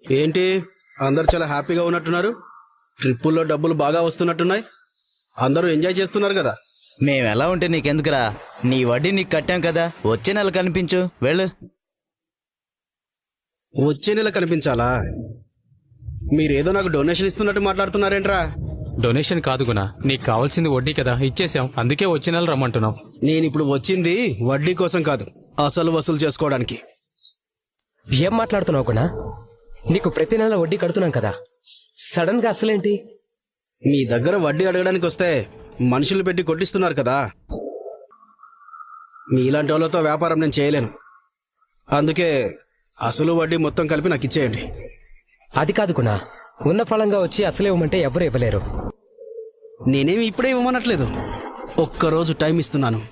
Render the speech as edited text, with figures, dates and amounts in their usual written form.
ఏంటి అందరు చాలా హ్యాపీగా ఉన్నట్టున్నారు? ట్రిప్పుల్లో డబ్బులు బాగా వస్తున్నట్టున్నాయి. అందరూ ఎంజాయ్ చేస్తున్నారు కదా. మేము ఎలా ఉంటే నీకెందుకురా? నీ వడ్డీ నీకు కట్టాం కదా, వచ్చే నెల కనిపించు, వెళ్ళు. వచ్చే నెల కనిపించాలా? మీరేదో నాకు డొనేషన్ ఇస్తున్నట్టు మాట్లాడుతున్నారేంట్రా? డొనేషన్ కాదు గుణ, నీకు కావాల్సింది వడ్డీ కదా, ఇచ్చేసాం. అందుకే వచ్చే నెల రమ్మంటున్నాం. నేనిప్పుడు వచ్చింది వడ్డీ కోసం కాదు, అసలు వసూలు చేసుకోవడానికి. ఏం మాట్లాడుతున్నావు గుణ? నీకు ప్రతి నెల వడ్డీ కడుతున్నాం కదా, సడన్ గా అసలేంటి? మీ దగ్గర వడ్డీ అడగడానికి వస్తే మనుషులు పెట్టి కొట్టిస్తున్నారు కదా. మీలాంటి వాళ్ళతో వ్యాపారం నేను చేయలేను. అందుకే అసలు వడ్డీ మొత్తం కలిపి నాకు ఇచ్చేయండి. అది కాదు గుణ, ఉన్న ఫలంగా వచ్చి అసలే ఇవ్వమంటే ఎవరు ఇవ్వలేరు. నేనేమి ఇప్పుడే ఇవ్వమనట్లేదు, ఒక్కరోజు టైం ఇస్తున్నాను.